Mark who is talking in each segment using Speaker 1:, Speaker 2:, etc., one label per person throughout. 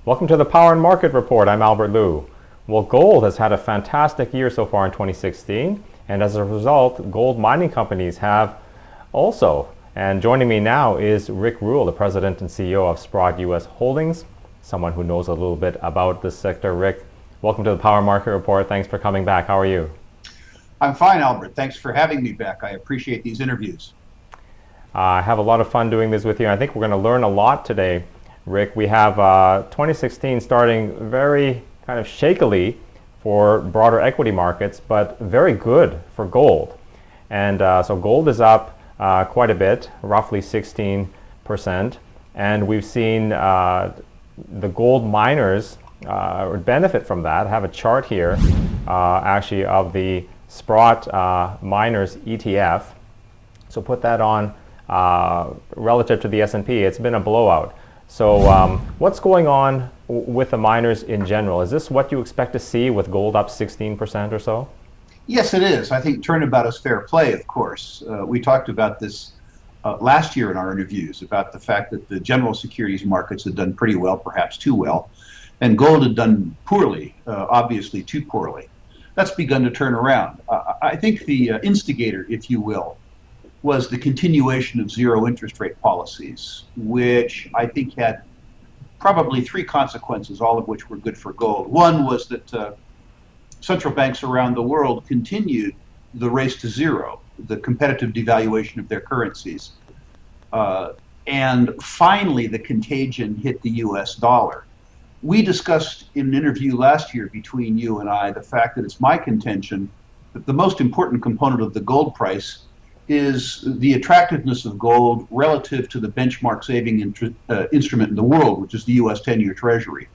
Speaker 1: Welcome to the Power and Market Report. I'm Albert Liu. Well, gold has had a fantastic year so far in 2016, and as a result, gold mining companies have also. And joining me now is Rick Rule, the President and CEO of Sprott U.S. Holdings, someone who knows a little bit about this sector. Rick, welcome to the Power Market Report. Thanks for coming back. How are you?
Speaker 2: I'm fine, Albert. Thanks for having me back. I appreciate these interviews.
Speaker 1: I have a lot of fun doing this with you. I think we're going to learn a lot today, Rick. We have 2016 starting very kind of shakily for broader equity markets, but very good for gold. And so gold is up quite a bit, roughly 16%. And we've seen the gold miners benefit from that. I have a chart here actually of the Sprott Miners ETF. So put that on relative to the S&P. It's been a blowout. So what's going on with the miners in general? Is this what you expect to see with gold up 16% or so?
Speaker 2: Yes, it is. I think turnabout is fair play, of course. We talked about this last year in our interviews about the fact that the general securities markets had done pretty well, perhaps too well, and gold had done poorly, obviously too poorly. That's begun to turn around. I think the instigator, if you will, was the continuation of zero interest rate policies, which I think had probably three consequences, all of which were good for gold. One was that central banks around the world continued the race to zero, the competitive devaluation of their currencies. And finally, the contagion hit the US dollar. We discussed in an interview last year between you and I the fact that it's my contention that the most important component of the gold price is the attractiveness of gold relative to the benchmark saving instrument in the world, which is the U.S. 10-year Treasury.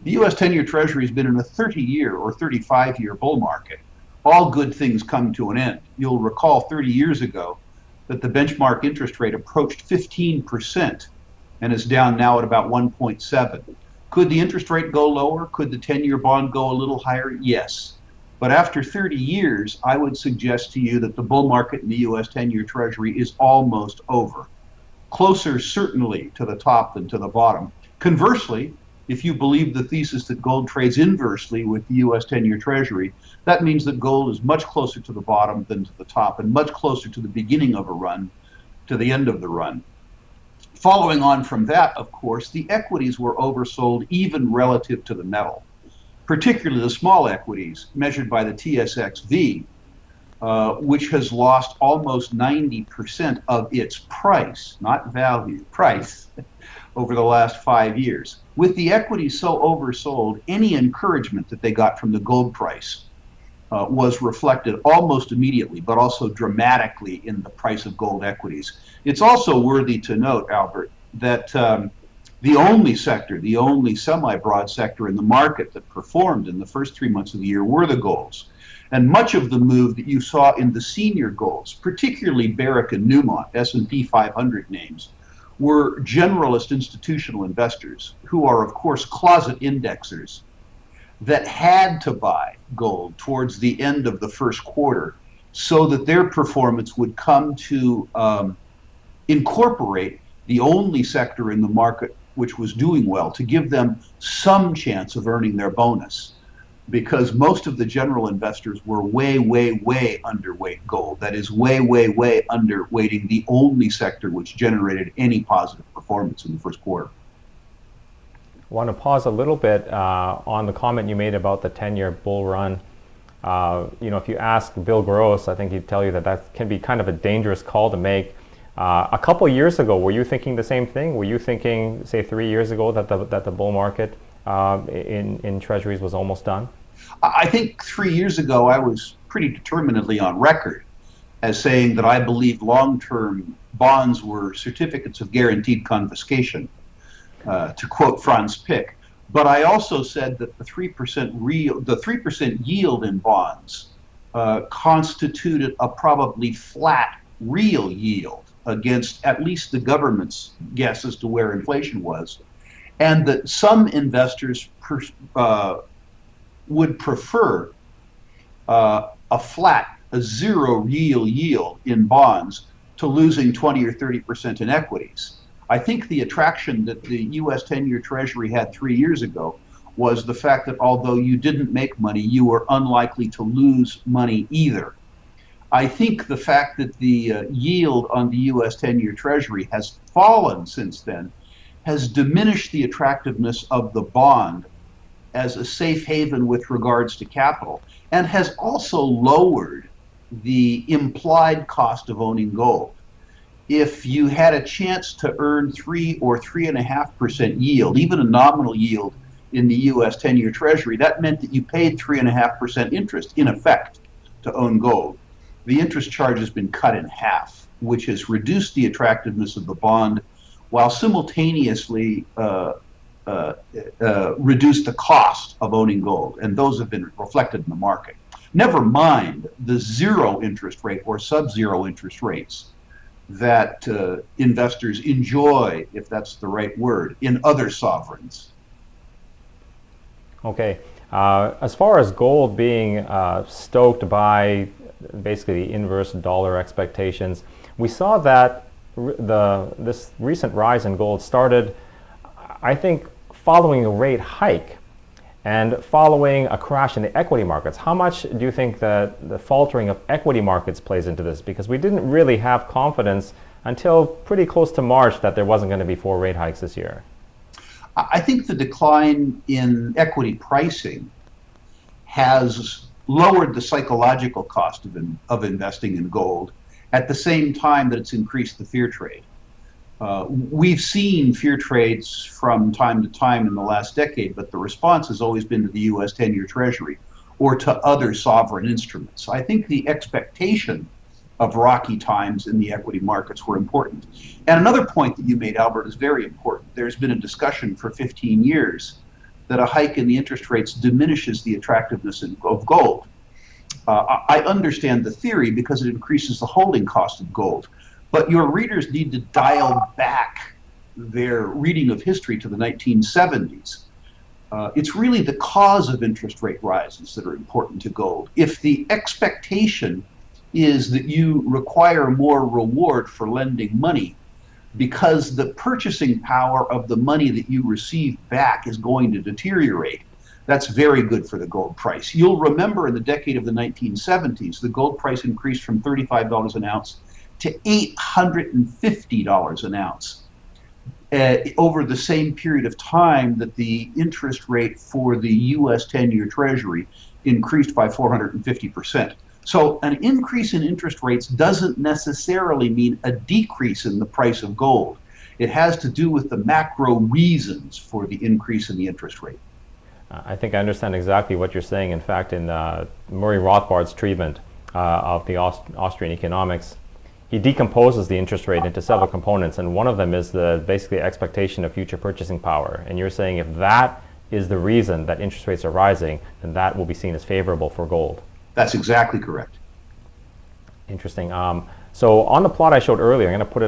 Speaker 2: The U.S. 10-year Treasury has been in a 30-year or 35-year bull market. All good things come to an end. You'll recall 30 years ago that the benchmark interest rate approached 15% and is down now at about 1.7. Could the interest rate go lower? Could the 10-year bond go a little higher? Yes. But after 30 years, I would suggest to you that the bull market in the U.S. 10-year Treasury is almost over. Closer, certainly, to the top than to the bottom. Conversely, if you believe the thesis that gold trades inversely with the U.S. 10-year Treasury, that means that gold is much closer to the bottom than to the top, and much closer to the beginning of a run to the end of the run. Following on from that, of course, the equities were oversold even relative to the metal, particularly the small equities measured by the TSXV, which has lost almost 90% of its price, not value, price, over the last 5 years. With the equities so oversold, any encouragement that they got from the gold price was reflected almost immediately, but also dramatically in the price of gold equities. It's also worthy to note, Albert, that the only sector, the only semi-broad sector in the market that performed in the first 3 months of the year were the golds. And much of the move that you saw in the senior golds, particularly Barrick and Newmont, S&P 500 names, were generalist institutional investors who are, of course, closet indexers that had to buy gold towards the end of the first quarter so that their performance would come to incorporate the only sector in the market which was doing well, to give them some chance of earning their bonus, because most of the general investors were way, way, way underweight gold. That is, way, way, way underweighting the only sector which generated any positive performance in the first quarter.
Speaker 1: I want to pause a little bit on the comment you made about the 10-year bull run. If you ask Bill Gross, I think he'd tell you that that can be kind of a dangerous call to make. A couple years ago, were you thinking the same thing? Were you thinking, say, 3 years ago that the bull market in treasuries was almost done?
Speaker 2: I think 3 years ago I was pretty determinedly on record as saying that I believed long-term bonds were certificates of guaranteed confiscation, to quote Franz Pick. But I also said that the 3% yield in bonds constituted a probably flat real yield against at least the government's guess as to where inflation was, and that some investors would prefer a flat, a zero real yield in bonds to losing 20 or 30% in equities. I think the attraction that the U.S. 10-year Treasury had 3 years ago was the fact that although you didn't make money, you were unlikely to lose money either. I think the fact that the yield on the U.S. 10-year Treasury has fallen since then has diminished the attractiveness of the bond as a safe haven with regards to capital, and has also lowered the implied cost of owning gold. If you had a chance to earn 3 or 3.5% yield, even a nominal yield in the U.S. 10-year Treasury, that meant that you paid 3.5% interest in effect to own gold. The interest charge has been cut in half, which has reduced the attractiveness of the bond while simultaneously reduced the cost of owning gold, and those have been reflected in the market. Never mind the zero interest rate or sub-zero interest rates that investors enjoy, if that's the right word, in other sovereigns.
Speaker 1: Okay. As far as gold being stoked by basically the inverse dollar expectations, we saw that this recent rise in gold started, I think, following a rate hike and following a crash in the equity markets. How much do you think that the faltering of equity markets plays into this? Because we didn't really have confidence until pretty close to March that there wasn't going to be 4 rate hikes this year.
Speaker 2: I think the decline in equity pricing has lowered the psychological cost of investing in gold at the same time that it's increased the fear trade. We've seen fear trades from time to time in the last decade, but the response has always been to the U.S. 10-year Treasury or to other sovereign instruments. I think the expectation of rocky times in the equity markets were important. And another point that you made, Albert, is very important. There's been a discussion for 15 years that a hike in the interest rates diminishes the attractiveness of gold. I understand the theory because it increases the holding cost of gold. But your readers need to dial back their reading of history to the 1970s. It's really the cause of interest rate rises that are important to gold. If the expectation is that you require more reward for lending money because the purchasing power of the money that you receive back is going to deteriorate, that's very good for the gold price. You'll remember in the decade of the 1970s, the gold price increased from $35 an ounce to $850 an ounce over the same period of time that the interest rate for the U.S. 10-year Treasury increased by 450%. So an increase in interest rates doesn't necessarily mean a decrease in the price of gold. It has to do with the macro reasons for the increase in the interest rate.
Speaker 1: I think I understand exactly what you're saying. In fact, in Murray Rothbard's treatment of the Austrian economics, he decomposes the interest rate into several components, and one of them is the basically expectation of future purchasing power. And you're saying if that is the reason that interest rates are rising, then that will be seen as favorable for gold.
Speaker 2: That's exactly correct.
Speaker 1: Interesting. So on the plot I showed earlier, I'm going to put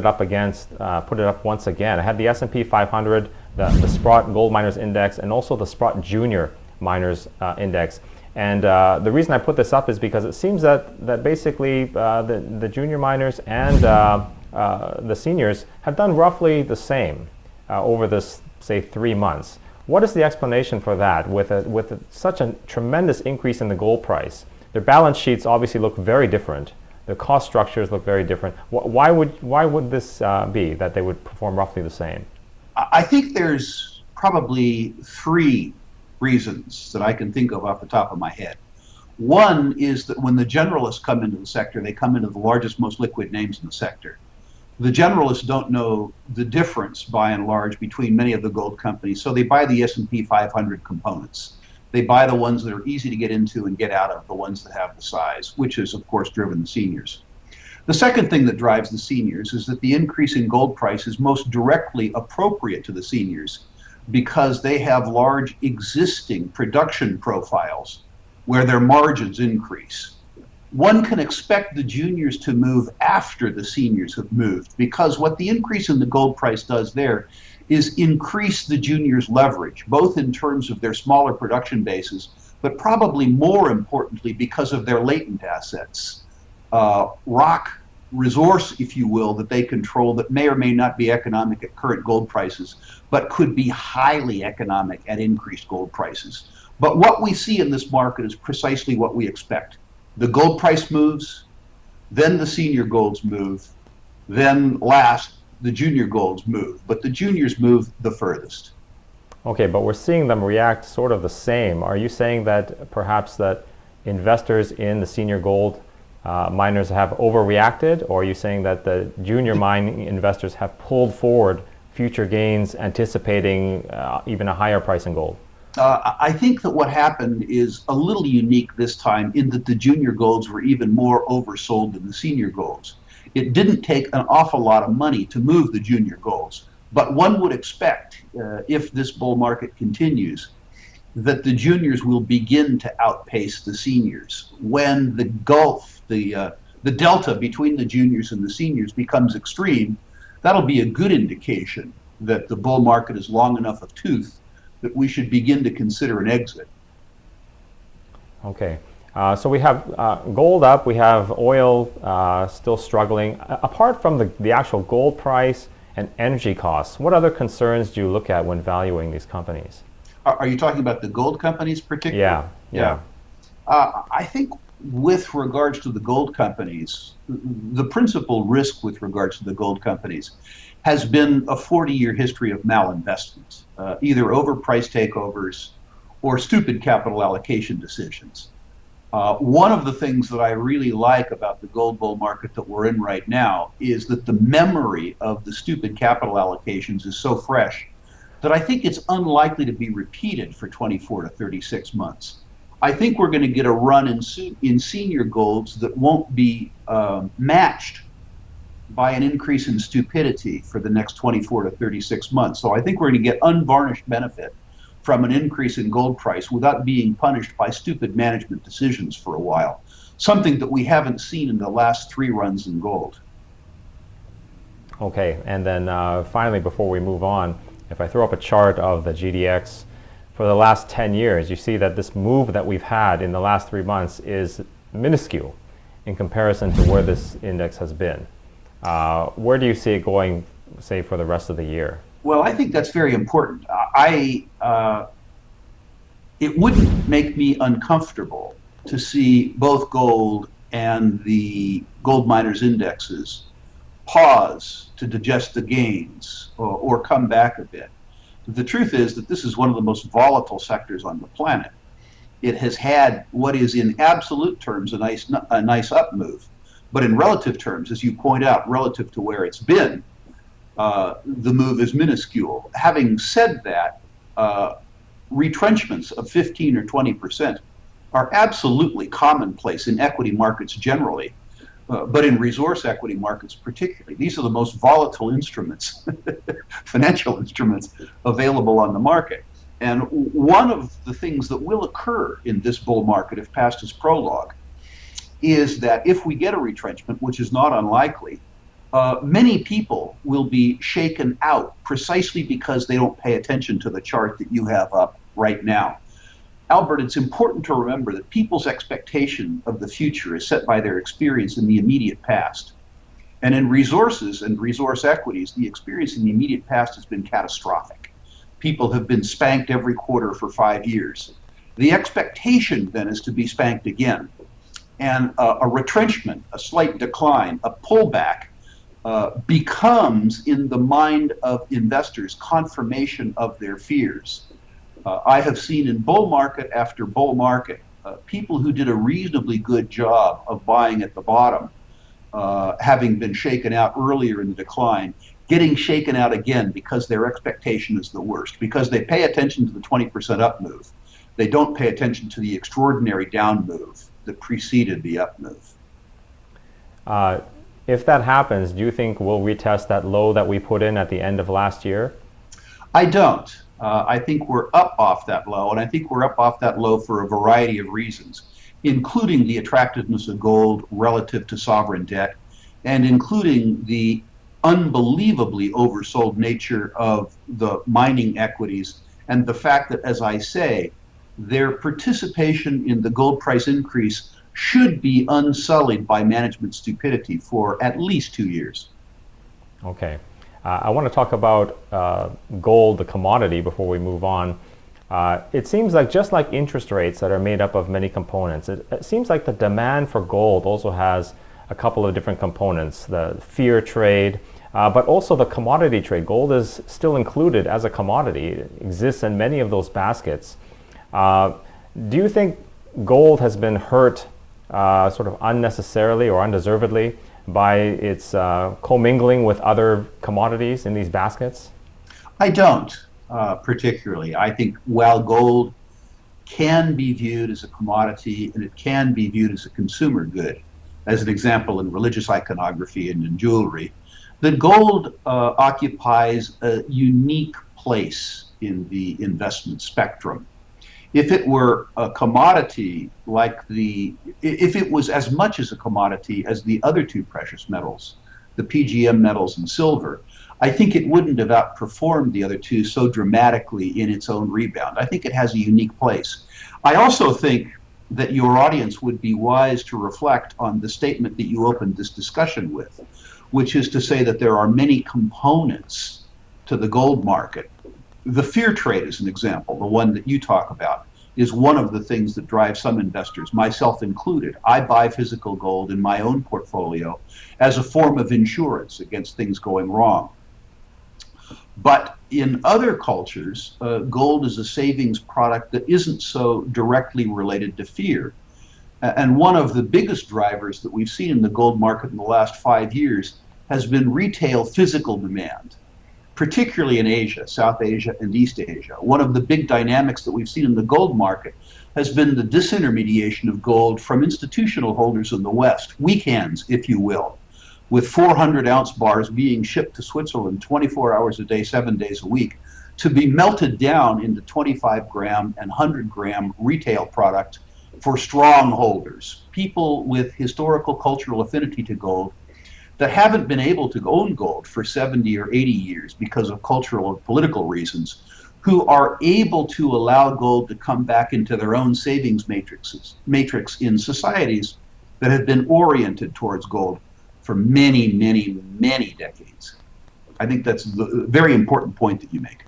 Speaker 1: it up once again. I had the S&P 500, the Sprott Gold Miners Index, and also the Sprott Junior Miners Index. And the reason I put this up is because it seems that basically the junior miners and the seniors have done roughly the same over this, say, 3 months. What is the explanation for that? With such a tremendous increase in the gold price, their balance sheets obviously look very different. Their cost structures look very different. Why would this be that they would perform roughly the same?
Speaker 2: I think there's probably 3 reasons that I can think of off the top of my head. One is that when the generalists come into the sector, they come into the largest, most liquid names in the sector. The generalists don't know the difference, by and large, between many of the gold companies, so they buy the S&P 500 components. They buy the ones that are easy to get into and get out of, the ones that have the size, which has, of course, driven the seniors. The second thing that drives the seniors is that the increase in gold price is most directly appropriate to the seniors because they have large existing production profiles where their margins increase. One can expect the juniors to move after the seniors have moved, because what the increase in the gold price does there is increase the juniors' leverage, both in terms of their smaller production bases, but probably more importantly because of their latent assets. Rock resource, if you will, that they control that may or may not be economic at current gold prices, but could be highly economic at increased gold prices. But what we see in this market is precisely what we expect. The gold price moves, then the senior golds move, then last, the junior golds move. But the juniors move the furthest.
Speaker 1: Okay, but we're seeing them react sort of the same. Are you saying that perhaps that investors in the senior gold miners have overreacted, or are you saying that the junior mining investors have pulled forward future gains, anticipating even a higher price in gold?
Speaker 2: I think that what happened is a little unique this time in that the junior golds were even more oversold than the senior golds. It didn't take an awful lot of money to move the junior golds, but one would expect, if this bull market continues, that the juniors will begin to outpace the seniors. When the gulf, the delta between the juniors and the seniors becomes extreme, that'll be a good indication that the bull market is long enough of tooth that we should begin to consider an exit.
Speaker 1: Okay, so we have gold up, we have oil still struggling. Apart from the actual gold price and energy costs, what other concerns do you look at when valuing these companies?
Speaker 2: Are you talking about the gold companies particularly?
Speaker 1: Yeah.
Speaker 2: I think with regards to the gold companies, the principal risk with regards to the gold companies has been a 40-year history of malinvestment, either overpriced takeovers or stupid capital allocation decisions. One of the things that I really like about the gold bull market that we're in right now is that the memory of the stupid capital allocations is so fresh that I think it's unlikely to be repeated for 24 to 36 months. I think we're going to get a run in senior golds that won't be matched by an increase in stupidity for the next 24 to 36 months. So I think we're going to get unvarnished benefit from an increase in gold price without being punished by stupid management decisions for a while, something that we haven't seen in the last 3 runs in gold.
Speaker 1: Okay, and then finally, before we move on, if I throw up a chart of the GDX for the last 10 years, you see that this move that we've had in the last 3 months is minuscule in comparison to where this index has been. Where do you see it going, say, for the rest of the year?
Speaker 2: Well, I think that's very important. It wouldn't make me uncomfortable to see both gold and the gold miners indexes pause to digest the gains or come back a bit. The truth is that this is one of the most volatile sectors on the planet. It has had what is in absolute terms a nice up move, but in relative terms, as you point out, relative to where it's been, the move is minuscule. Having said that, retrenchments of 15 or 20% are absolutely commonplace in equity markets generally, but in resource equity markets particularly. These are the most volatile instruments, financial instruments available on the market. And one of the things that will occur in this bull market, if past is prologue, is that if we get a retrenchment, which is not unlikely, many people will be shaken out precisely because they don't pay attention to the chart that you have up right now. Albert, it's important to remember that people's expectation of the future is set by their experience in the immediate past. And in resources and resource equities, the experience in the immediate past has been catastrophic. People have been spanked every quarter for 5 years. The expectation then is to be spanked again. And a retrenchment, a slight decline, a pullback becomes, in the mind of investors, confirmation of their fears. I have seen in bull market after bull market, people who did a reasonably good job of buying at the bottom, having been shaken out earlier in the decline, getting shaken out again because their expectation is the worst, because they pay attention to the 20% up move. They don't pay attention to the extraordinary down move that preceded the up move.
Speaker 1: If that happens, do you think we'll retest that low that we put in at the end of last year?
Speaker 2: I don't. I think we're up off that low, and I think we're up off that low for a variety of reasons, including the attractiveness of gold relative to sovereign debt, and including the unbelievably oversold nature of the mining equities, and the fact that, as I say, their participation in the gold price increase should be unsullied by management stupidity for at least 2 years.
Speaker 1: Okay. I want to talk about gold, the commodity, before we move on. It seems like just like interest rates that are made up of many components, it seems like the demand for gold also has a couple of different components, the fear trade, but also the commodity trade. Gold is still included as a commodity. It exists in many of those baskets. Do you think gold has been hurt sort of unnecessarily or undeservedly by its commingling with other commodities in these baskets?
Speaker 2: I don't particularly. I think while gold can be viewed as a commodity and it can be viewed as a consumer good, as an example in religious iconography and in jewelry, that gold occupies a unique place in the investment spectrum. If it were a commodity if it was as much as a commodity as the other two precious metals, the PGM metals and silver, I think it wouldn't have outperformed the other two so dramatically in its own rebound. I think it has a unique place. I also think that your audience would be wise to reflect on the statement that you opened this discussion with, which is to say that there are many components to the gold market. The fear trade is an example, the one that you talk about, is one of the things that drives some investors, myself included. I buy physical gold in my own portfolio as a form of insurance against things going wrong. But in other cultures, gold is a savings product that isn't so directly related to fear. And one of the biggest drivers that we've seen in the gold market in the last 5 years has been retail physical demand, particularly in Asia, South Asia and East Asia. One of the big dynamics that we've seen in the gold market has been the disintermediation of gold from institutional holders in the West, weak hands, if you will, with 400-ounce bars being shipped to Switzerland 24 hours a day, 7 days a week, to be melted down into 25-gram and 100-gram retail product for strong holders, people with historical cultural affinity to gold that haven't been able to own gold for 70 or 80 years because of cultural or political reasons, who are able to allow gold to come back into their own savings matrix in societies that have been oriented towards gold for many, many, many decades. I think that's the very important point that you make.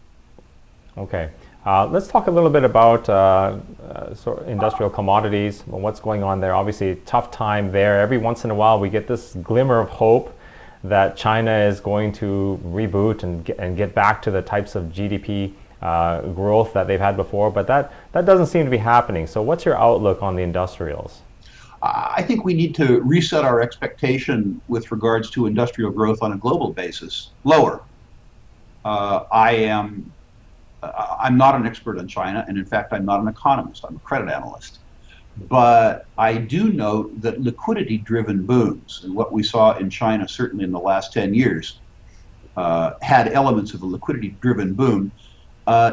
Speaker 1: Okay. Let's talk a little bit about sort of industrial commodities and what's going on there. Obviously, tough time there. Every once in a while, we get this glimmer of hope that China is going to reboot and get back to the types of GDP growth that they've had before, but that doesn't seem to be happening. So what's your outlook on the industrials?
Speaker 2: I think we need to reset our expectation with regards to industrial growth on a global basis lower. I'm not an expert on China, and in fact, I'm not an economist. I'm a credit analyst. But I do note that liquidity-driven booms, and what we saw in China certainly in the last 10 years, had elements of a liquidity-driven boom,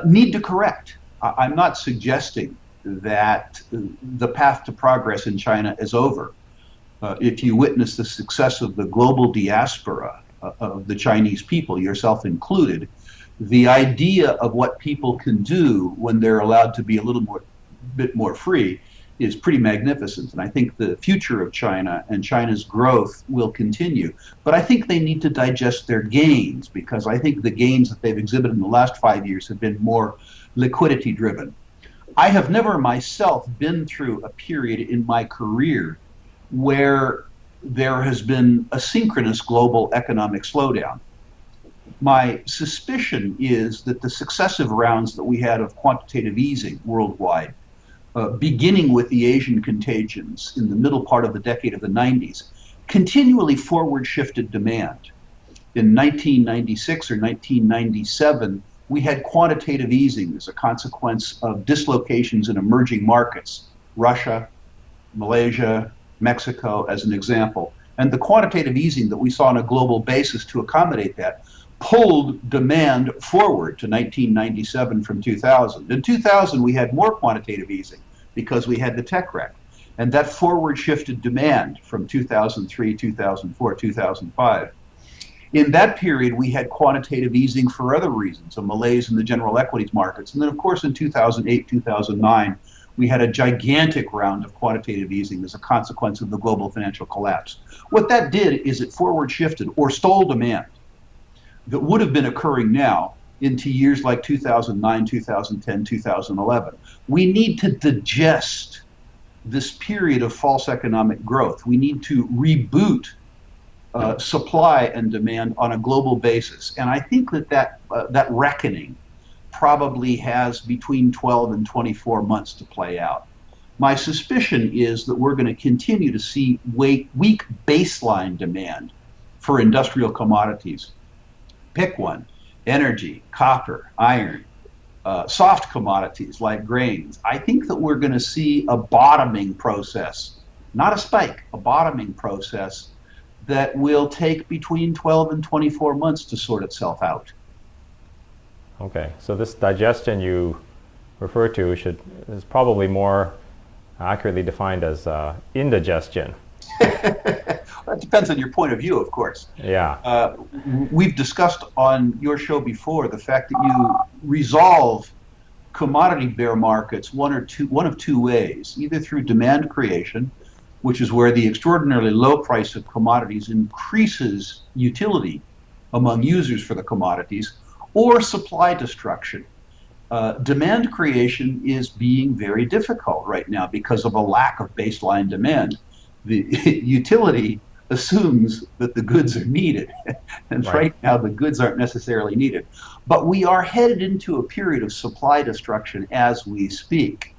Speaker 2: need to correct. I'm not suggesting that the path to progress in China is over. If you witness the success of the global diaspora of the Chinese people, yourself included, the idea of what people can do when they're allowed to be a bit more free is pretty magnificent. And I think the future of China and China's growth will continue. But I think they need to digest their gains, because I think the gains that they've exhibited in the last 5 years have been more liquidity driven. I have never myself been through a period in my career where there has been a synchronous global economic slowdown. My suspicion is that the successive rounds that we had of quantitative easing worldwide, beginning with the Asian contagions in the middle part of the decade of the 90s, continually forward shifted demand. In 1996 or 1997, we had quantitative easing as a consequence of dislocations in emerging markets, Russia, Malaysia, Mexico, as an example. And the quantitative easing that we saw on a global basis to accommodate that pulled demand forward to 1997 from 2000. In 2000, we had more quantitative easing because we had the tech wreck. And that forward shifted demand from 2003, 2004, 2005. In that period, we had quantitative easing for other reasons, a malaise in the general equities markets. And then, of course, in 2008, 2009, We had a gigantic round of quantitative easing as a consequence of the global financial collapse. What that did is it forward shifted or stole demand that would have been occurring now into years like 2009, 2010, 2011. We need to digest this period of false economic growth. We need to reboot supply and demand on a global basis. And I think that reckoning probably has between 12 and 24 months to play out. My suspicion is that we're going to continue to see weak baseline demand for industrial commodities. Pick one: energy, copper, iron, soft commodities like grains. I think that we're going to see a bottoming process, not a spike, a bottoming process that will take between 12 and 24 months to sort itself out.
Speaker 1: Okay, so this digestion you refer to is probably more accurately defined as indigestion.
Speaker 2: That depends on your point of view, of course.
Speaker 1: Yeah.
Speaker 2: We've discussed on your show before the fact that you resolve commodity bear markets one of two ways: either through demand creation, which is where the extraordinarily low price of commodities increases utility among users for the commodities, or supply destruction. Demand creation is being very difficult right now because of a lack of baseline demand. The utility assumes that the goods are needed, and right now the goods aren't necessarily needed. But we are headed into a period of supply destruction as we speak.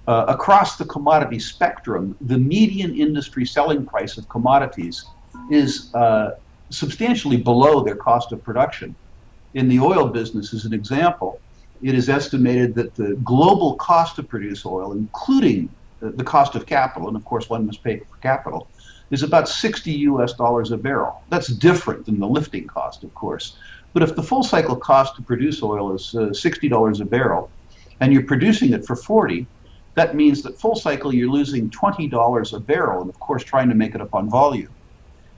Speaker 2: Across the commodity spectrum, the median industry selling price of commodities is substantially below their cost of production. In the oil business, as an example, it is estimated that the global cost to produce oil, including the cost of capital, and of course one must pay for capital, is about $60 a barrel. That's different than the lifting cost, of course. But if the full cycle cost to produce oil is $60 a barrel, and you're producing it for 40, that means that full cycle you're losing $20 a barrel, and of course trying to make it up on volume.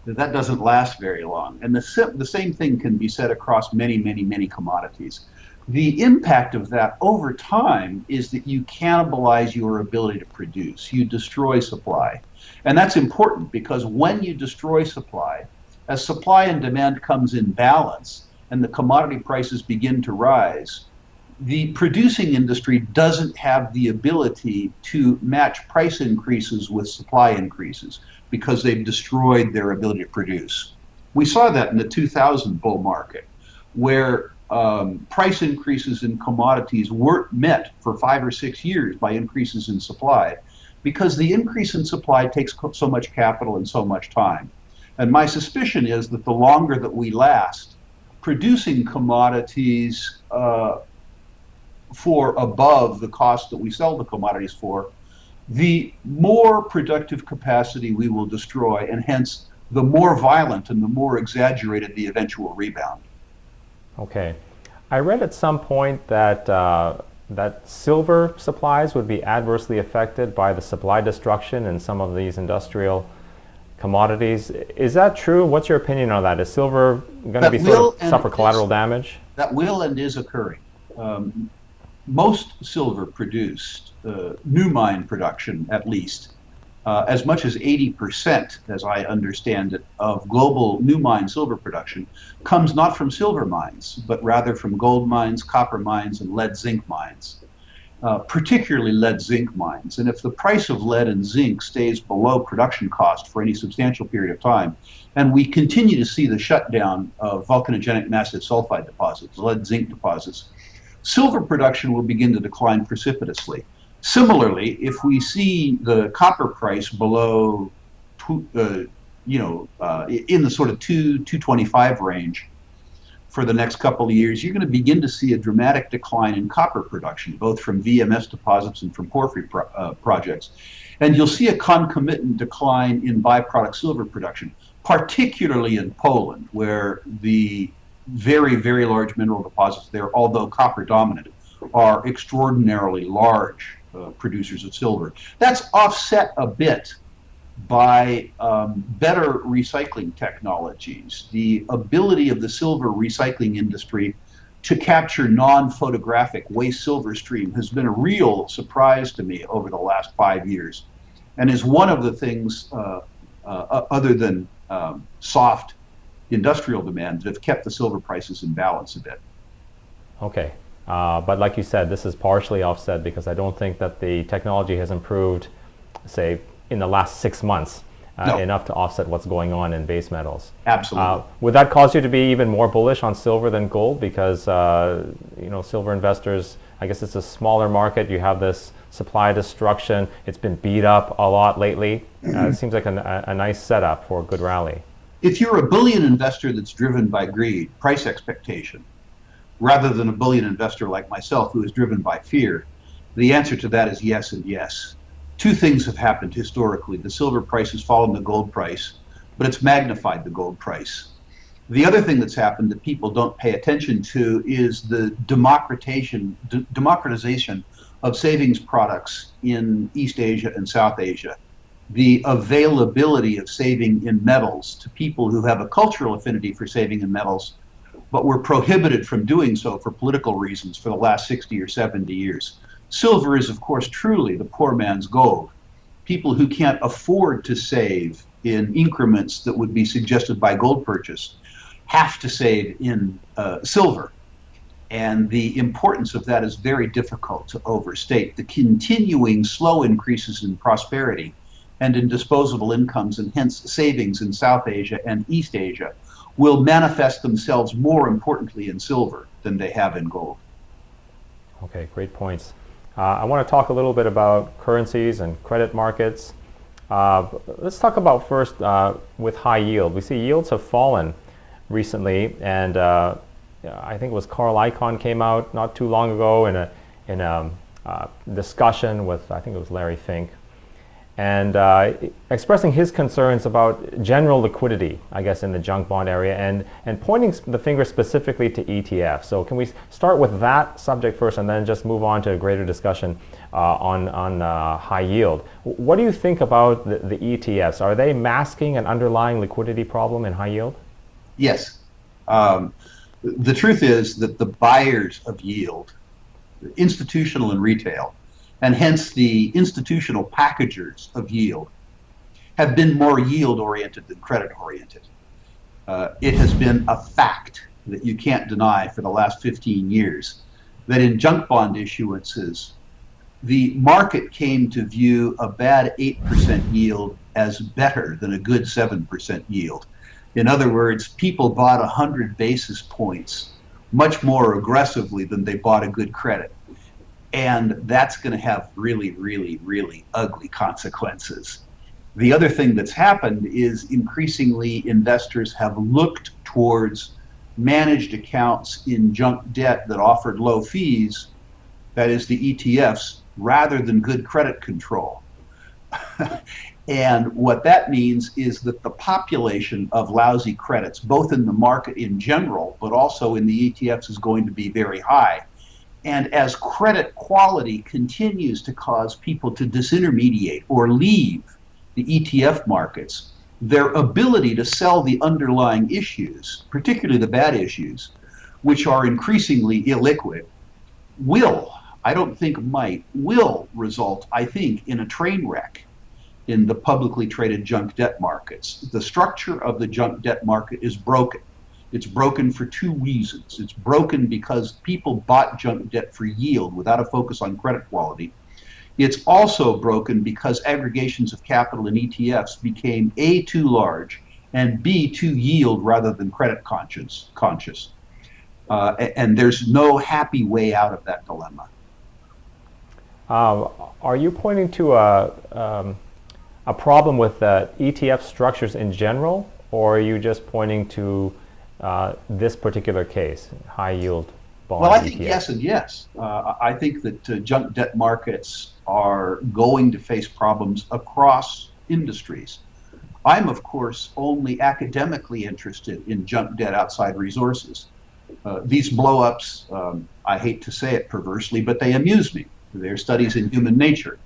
Speaker 2: That doesn't last very long. And the same thing can be said across many, many, many commodities. The impact of that over time is that you cannibalize your ability to produce. You destroy supply. And that's important because when you destroy supply, as supply and demand comes in balance and the commodity prices begin to rise, the producing industry doesn't have the ability to match price increases with supply increases because they've destroyed their ability to produce. We saw that in the 2000 bull market, where price increases in commodities weren't met for 5 or 6 years by increases in supply, because the increase in supply takes so much capital and so much time. And my suspicion is that the longer that we last producing commodities for above the cost that we sell the commodities for, the more productive capacity we will destroy, and hence the more violent and the more exaggerated the eventual rebound.
Speaker 1: Okay. I read at some point that that silver supplies would be adversely affected by the supply destruction in some of these industrial commodities. Is that true? What's your opinion on that? Is silver going to be sort of suffer collateral damage?
Speaker 2: That will and is occurring. Most silver produced, new mine production at least, as much as 80%, as I understand it, of global new mine silver production comes not from silver mines, but rather from gold mines, copper mines, and lead zinc mines, particularly lead zinc mines. And if the price of lead and zinc stays below production cost for any substantial period of time, and we continue to see the shutdown of volcanogenic massive sulfide deposits, lead zinc deposits, silver production will begin to decline precipitously. Similarly, if we see the copper price below, in the sort of 225 range for the next couple of years, you're going to begin to see a dramatic decline in copper production, both from VMS deposits and from porphyry projects. And you'll see a concomitant decline in byproduct silver production, particularly in Poland, where the very, very large mineral deposits there, although copper dominant, are extraordinarily large producers of silver. That's offset a bit by better recycling technologies. The ability of the silver recycling industry to capture non-photographic waste silver stream has been a real surprise to me over the last 5 years, and is one of the things, other than soft industrial demand, that have kept the silver prices in balance a bit.
Speaker 1: Okay. But like you said, this is partially offset because I don't think that the technology has improved, say, in the last 6 months
Speaker 2: No,
Speaker 1: enough to offset what's going on in base metals.
Speaker 2: absolutely.
Speaker 1: Would that cause you to be even more bullish on silver than gold? Because silver investors, I guess it's a smaller market. You have this supply destruction. It's been beat up a lot lately. It seems like a nice setup for a good rally.
Speaker 2: If you're a bullion investor that's driven by greed, price expectation, rather than a bullion investor like myself who is driven by fear, the answer to that is yes and yes. Two things have happened historically. The silver price has fallen the gold price, but it's magnified the gold price. The other thing that's happened that people don't pay attention to is the democratization of savings products in East Asia and South Asia. The availability of saving in metals to people who have a cultural affinity for saving in metals, but were prohibited from doing so for political reasons for the last 60 or 70 years. Silver is, of course, truly the poor man's gold. People who can't afford to save in increments that would be suggested by gold purchase have to save in silver. And the importance of that is very difficult to overstate. The continuing slow increases in prosperity and in disposable incomes, and hence savings in South Asia and East Asia, will manifest themselves more importantly in silver than they have in gold.
Speaker 1: Okay, great points. I want to talk a little bit about currencies and credit markets. Let's talk about first with high yield. We see yields have fallen recently, and I think it was Carl Icahn came out not too long ago in a discussion with, I think it was Larry Fink, and expressing his concerns about general liquidity, I guess, in the junk bond area, and pointing the finger specifically to ETFs. So can we start with that subject first, and then just move on to a greater discussion on high yield? What do you think about the ETFs? Are they masking an underlying liquidity problem in high yield?
Speaker 2: Yes. The truth is that the buyers of yield, institutional and retail, and hence the institutional packagers of yield, have been more yield-oriented than credit-oriented. It has been a fact that you can't deny for the last 15 years that in junk bond issuances, the market came to view a bad 8% yield as better than a good 7% yield. In other words, people bought 100 basis points much more aggressively than they bought a good credit. And that's going to have really, really, really ugly consequences. The other thing that's happened is increasingly investors have looked towards managed accounts in junk debt that offered low fees, that is the ETFs, rather than good credit control. And what that means is that the population of lousy credits, both in the market in general, but also in the ETFs, is going to be very high. And as credit quality continues to cause people to disintermediate or leave the ETF markets, their ability to sell the underlying issues, particularly the bad issues, which are increasingly illiquid, will, I don't think might, will result, I think, in a train wreck in the publicly traded junk debt markets. The structure of the junk debt market is broken. It's broken for two reasons. It's broken because people bought junk debt for yield without a focus on credit quality. It's also broken because aggregations of capital in ETFs became A, too large, and B, too yield rather than credit conscious. And there's no happy way out of that dilemma.
Speaker 1: Are you pointing to a problem with ETF structures in general, or are you just pointing to this particular case, high yield bond?
Speaker 2: Well, I think
Speaker 1: ETF?
Speaker 2: yes and yes. I think that junk debt markets are going to face problems across industries. I'm, of course, only academically interested in junk debt outside resources. These blow-ups, I hate to say it perversely, but they amuse me. They're studies in human nature.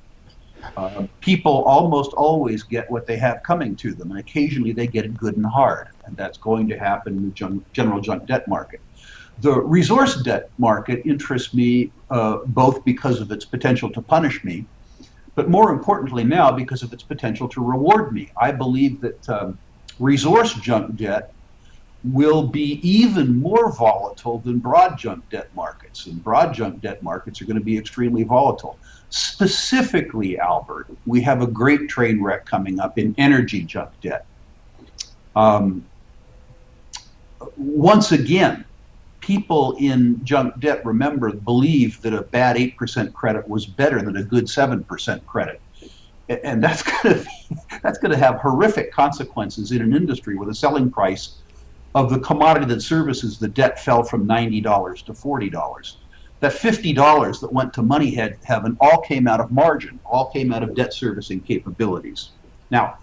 Speaker 2: People almost always get what they have coming to them, and occasionally they get it good and hard, and that's going to happen in the general junk debt market. The resource debt market interests me both because of its potential to punish me, but more importantly now because of its potential to reward me. I believe that resource junk debt will be even more volatile than broad junk debt markets. And broad junk debt markets are going to be extremely volatile. Specifically, Albert, we have a great train wreck coming up in energy junk debt. Once again, people in junk debt, believe that a bad 8% credit was better than a good 7% credit. And that's going to have horrific consequences in an industry where the selling price of the commodity that services the debt fell from $90 to $40. That $50 that went to money heaven all came out of margin, all came out of debt servicing capabilities. Now,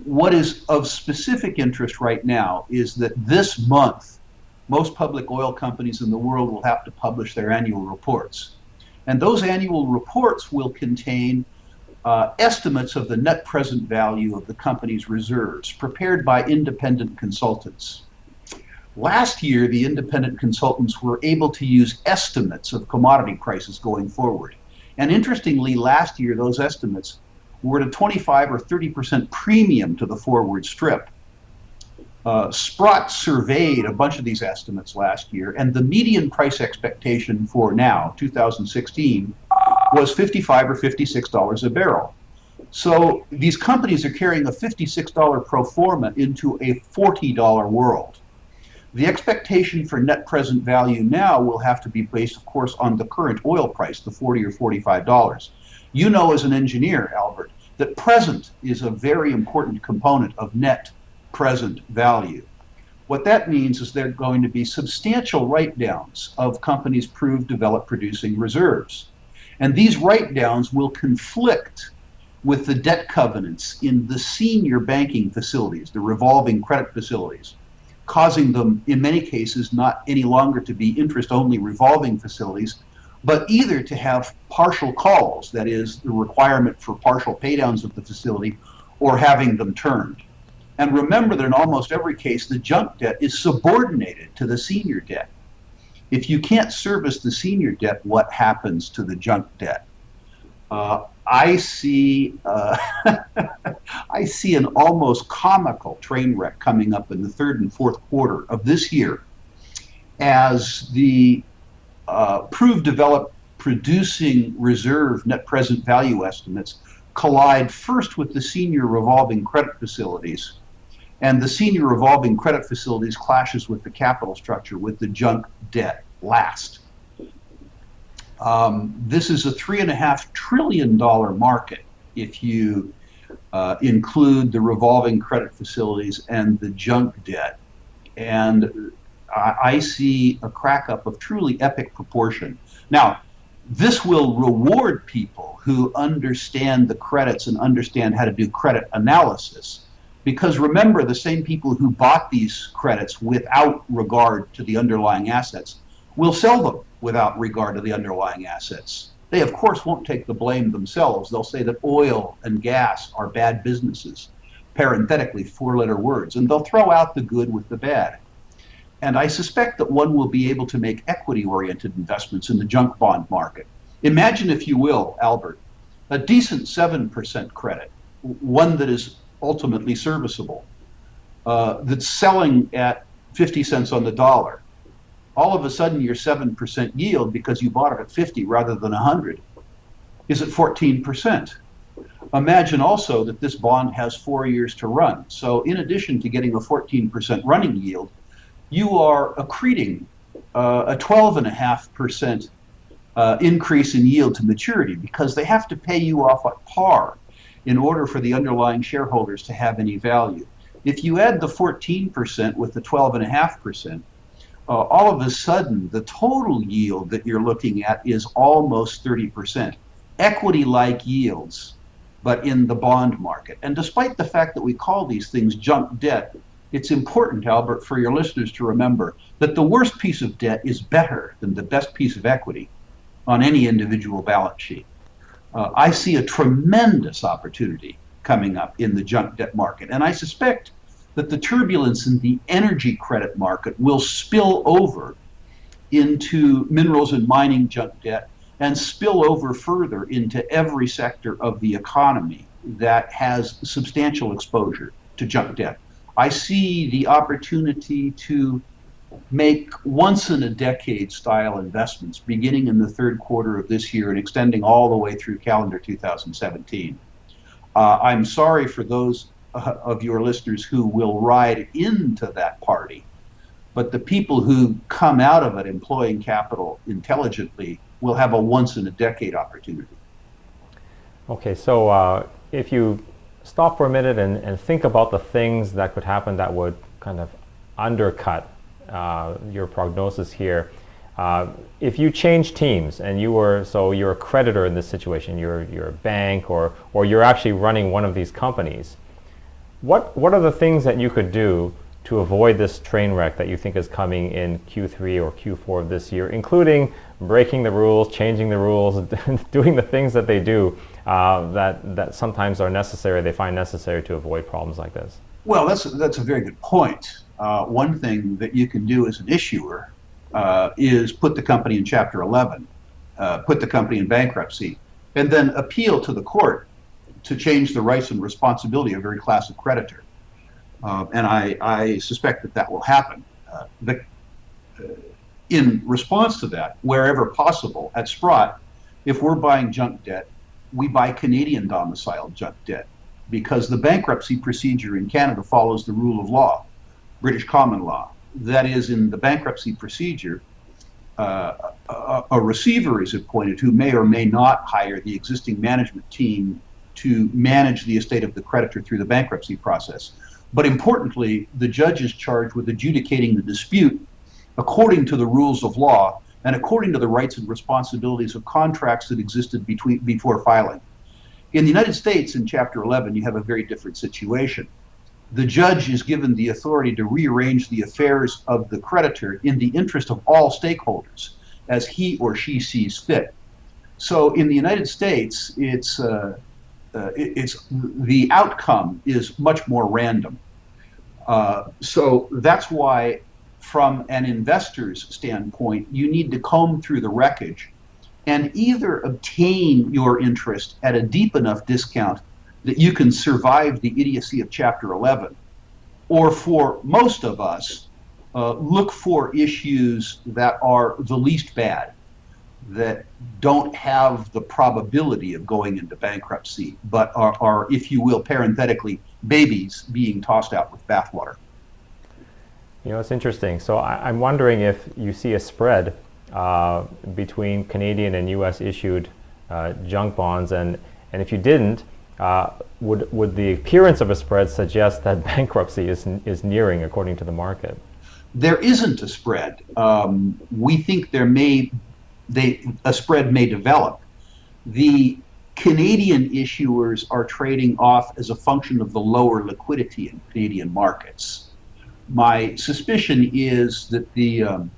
Speaker 2: what is of specific interest right now is that this month, most public oil companies in the world will have to publish their annual reports. And those annual reports will contain estimates of the net present value of the company's reserves prepared by independent consultants. Last year, the independent consultants were able to use estimates of commodity prices going forward. And interestingly, last year, those estimates were at a 25 or 30% premium to the forward strip. Sprott surveyed a bunch of these estimates last year, and the median price expectation for now, 2016, was $55 or $56 a barrel. So these companies are carrying a $56 pro forma into a $40 world. The expectation for net present value now will have to be based, of course, on the current oil price, the $40 or $45. You know as an engineer, Albert, that present is a very important component of net present value. What that means is there are going to be substantial write-downs of companies' proved, developed, producing reserves. And these write-downs will conflict with the debt covenants in the senior banking facilities, the revolving credit facilities, causing them, in many cases, not any longer to be interest-only revolving facilities, but either to have partial calls, that is, the requirement for partial paydowns of the facility, or having them turned. And remember that in almost every case, the junk debt is subordinated to the senior debt. If you can't service the senior debt, what happens to the junk debt? I see I see an almost comical train wreck coming up in the third and fourth quarter of this year as the proved, developed, producing reserve net present value estimates collide first with the senior revolving credit facilities, and the senior revolving credit facilities clashes with the capital structure, with the junk debt last. This is a $3.5 trillion market if you include the revolving credit facilities and the junk debt. And I see a crack up of truly epic proportion. Now, this will reward people who understand the credits and understand how to do credit analysis. Because remember, the same people who bought these credits without regard to the underlying assets will sell them without regard to the underlying assets. They, of course, won't take the blame themselves. They'll say that oil and gas are bad businesses, parenthetically, four-letter words, and they'll throw out the good with the bad. And I suspect that one will be able to make equity-oriented investments in the junk bond market. Imagine, if you will, Albert, a decent 7% credit, one that is ultimately serviceable, that's selling at 50 cents on the dollar. All of a sudden, your 7% yield, because you bought it at 50 rather than 100, is at 14%. Imagine also that this bond has 4 years to run. So in addition to getting a 14% running yield, you are accreting a 12.5% increase in yield to maturity, because they have to pay you off at par in order for the underlying shareholders to have any value. If you add the 14% with the 12.5%, all of a sudden the total yield that you're looking at is almost 30%. Equity-like yields, but in the bond market. And despite the fact that we call these things junk debt, it's important, Albert, for your listeners to remember that the worst piece of debt is better than the best piece of equity on any individual balance sheet. I see a tremendous opportunity coming up in the junk debt market, and I suspect that the turbulence in the energy credit market will spill over into minerals and mining junk debt and spill over further into every sector of the economy that has substantial exposure to junk debt. I see the opportunity to make once in a decade style investments beginning in the third quarter of this year and extending all the way through calendar 2017. I'm sorry for those of your listeners who will ride into that party, but the people who come out of it employing capital intelligently will have a once in a decade opportunity.
Speaker 1: Okay, so if you stop for a minute and think about the things that could happen that would kind of undercut your prognosis here. If you change teams and you're a creditor in this situation, you're a bank or you're actually running one of these companies, what are the things that you could do to avoid this train wreck that you think is coming in Q3 or Q4 of this year, including breaking the rules, changing the rules, doing the things that they do that sometimes are necessary, they find necessary to avoid problems like this?
Speaker 2: Well, that's a very good point. One thing that you can do as an issuer is put the company in Chapter 11, put the company in bankruptcy, and then appeal to the court to change the rights and responsibility of every class of creditor. And I suspect that will happen. In response to that, wherever possible, at Sprott, if we're buying junk debt, we buy Canadian domiciled junk debt because the bankruptcy procedure in Canada follows the rule of law, British common law. That is, in the bankruptcy procedure, a receiver is appointed who may or may not hire the existing management team to manage the estate of the creditor through the bankruptcy process. But importantly, the judge is charged with adjudicating the dispute according to the rules of law and according to the rights and responsibilities of contracts that existed before filing. In the United States, in Chapter 11, you have a very different situation. The judge is given the authority to rearrange the affairs of the creditor in the interest of all stakeholders as he or she sees fit. So in the United States, the outcome is much more random. So that's why, from an investor's standpoint, you need to comb through the wreckage and either obtain your interest at a deep enough discount that you can survive the idiocy of Chapter 11, or for most of us, look for issues that are the least bad, that don't have the probability of going into bankruptcy, but are, if you will, parenthetically, babies being tossed out with bathwater.
Speaker 1: You know, it's interesting. So I'm wondering if you see a spread between Canadian and U.S. issued junk bonds, and if you didn't, would the appearance of a spread suggest that bankruptcy is nearing, according to the market?
Speaker 2: There isn't a spread. We think a spread may develop. The Canadian issuers are trading off as a function of the lower liquidity in Canadian markets. My suspicion is that the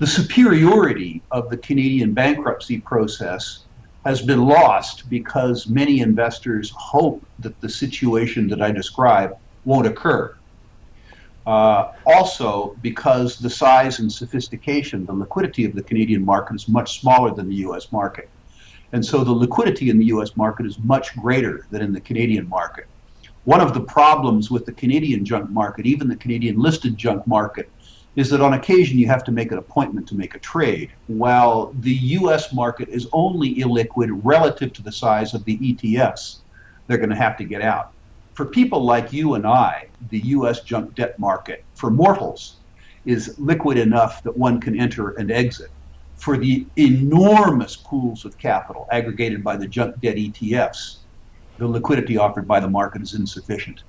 Speaker 2: superiority of the Canadian bankruptcy process has been lost because many investors hope that the situation that I described won't occur. Also, because the size and sophistication, the liquidity of the Canadian market is much smaller than the U.S. market. And so the liquidity in the U.S. market is much greater than in the Canadian market. One of the problems with the Canadian junk market, even the Canadian listed junk market, is that on occasion you have to make an appointment to make a trade, while the U.S. market is only illiquid relative to the size of the ETFs they're going to have to get out. For people like you and I, the U.S. junk debt market, for mortals, is liquid enough that one can enter and exit. For the enormous pools of capital aggregated by the junk debt ETFs, the liquidity offered by the market is insufficient.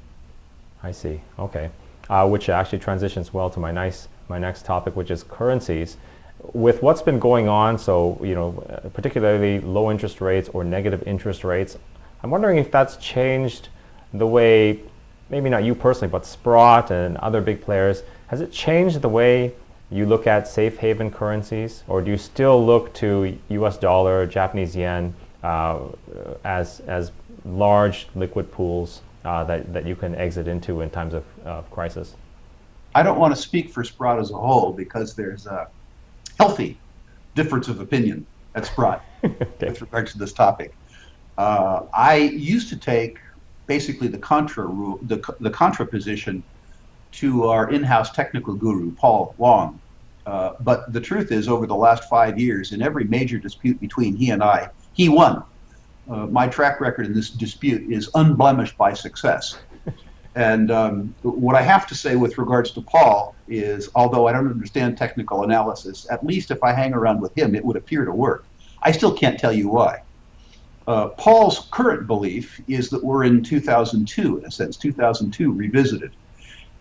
Speaker 1: I see. Okay. Which actually transitions well to my next topic, which is currencies. With what's been going on, so particularly low interest rates or negative interest rates, I'm wondering if that's changed the way, maybe not you personally, but Sprott and other big players, has it changed the way you look at safe haven currencies, or do you still look to US dollar, Japanese yen as large liquid pools that you can exit into in times of crisis?
Speaker 2: I don't want to speak for Sprott as a whole because there's a healthy difference of opinion at Sprott
Speaker 1: Okay.
Speaker 2: with regard to this topic. I used to take basically the contra position to our in-house technical guru, Paul Wong. But the truth is, over the last 5 years, in every major dispute between he and I, he won. My track record in this dispute is unblemished by success. And what I have to say with regards to Paul is, although I don't understand technical analysis, at least if I hang around with him, it would appear to work. I still can't tell you why. Paul's current belief is that we're in 2002, in a sense, 2002 revisited,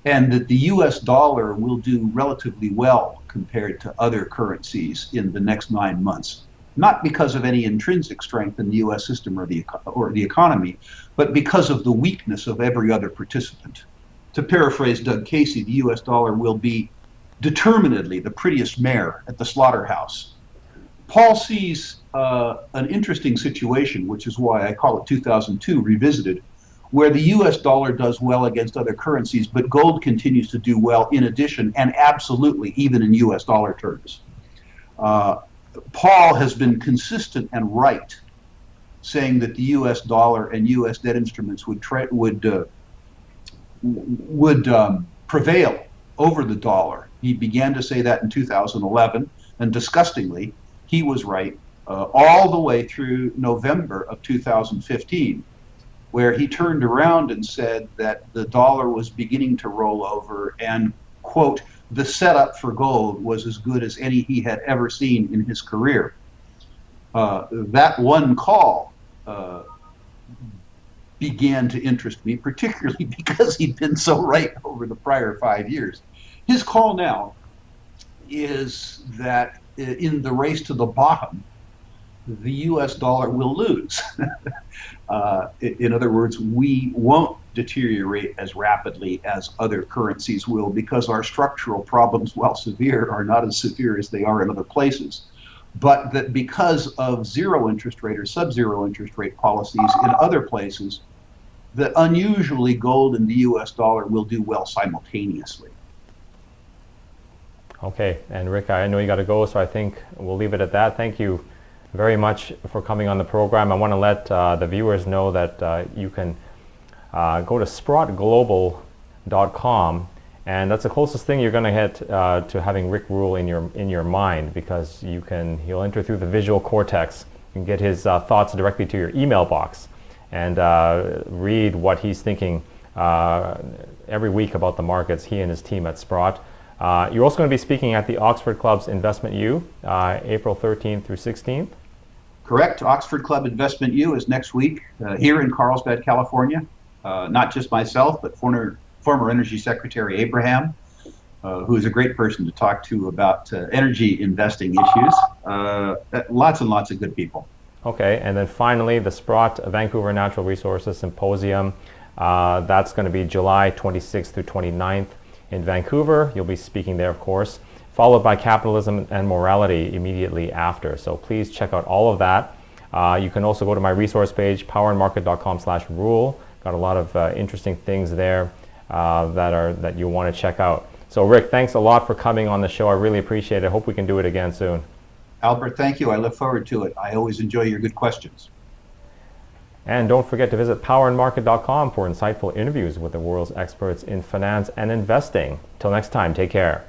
Speaker 2: and that the US dollar will do relatively well compared to other currencies in the next 9 months. Not because of any intrinsic strength in the US system or the economy, but because of the weakness of every other participant. To paraphrase Doug Casey, the US dollar will be determinedly the prettiest mare at the slaughterhouse. Paul sees an interesting situation, which is why I call it 2002 revisited, where the US dollar does well against other currencies, but gold continues to do well in addition, and absolutely even in US dollar terms. Paul has been consistent and right, saying that the US dollar and US debt instruments would prevail over the dollar. He began to say that in 2011, and disgustingly, he was right all the way through November of 2015, where he turned around and said that the dollar was beginning to roll over and, quote, the setup for gold was as good as any he had ever seen in his career. That one call began to interest me, particularly because he'd been so right over the prior 5 years. His call now is that in the race to the bottom, the US dollar will lose. In other words, we won't deteriorate as rapidly as other currencies will because our structural problems, while severe, are not as severe as they are in other places. But that because of zero interest rate or sub-zero interest rate policies in other places, that unusually gold and the US dollar will do well simultaneously.
Speaker 1: Okay, and Rick, I know you got to go, so I think we'll leave it at that. Thank you very much for coming on the program. I want to let the viewers know that you can go to sprottglobal.com, and that's the closest thing you're going to get to having Rick Rule in your mind, because he'll enter through the visual cortex and get his thoughts directly to your email box, and read what he's thinking every week about the markets, he and his team at Sprott. You're also going to be speaking at the Oxford Club's Investment U, April 13th through 16th.
Speaker 2: Correct. Oxford Club Investment U is next week here in Carlsbad, California. Not just myself, but former Energy Secretary Abraham, who is a great person to talk to about energy investing issues. Lots and lots of good people.
Speaker 1: Okay, and then finally, the Sprott Vancouver Natural Resources Symposium. That's going to be July 26th through 29th in Vancouver. You'll be speaking there, of course, followed by Capitalism and Morality immediately after. So please check out all of that. You can also go to my resource page, powerandmarket.com/rule. Got a lot of interesting things there that you want to check out. So Rick, thanks a lot for coming on the show. I really appreciate it. I hope we can do it again soon.
Speaker 2: Albert, thank you. I look forward to it. I always enjoy your good questions.
Speaker 1: And don't forget to visit powerandmarket.com for insightful interviews with the world's experts in finance and investing. Till next time, take care.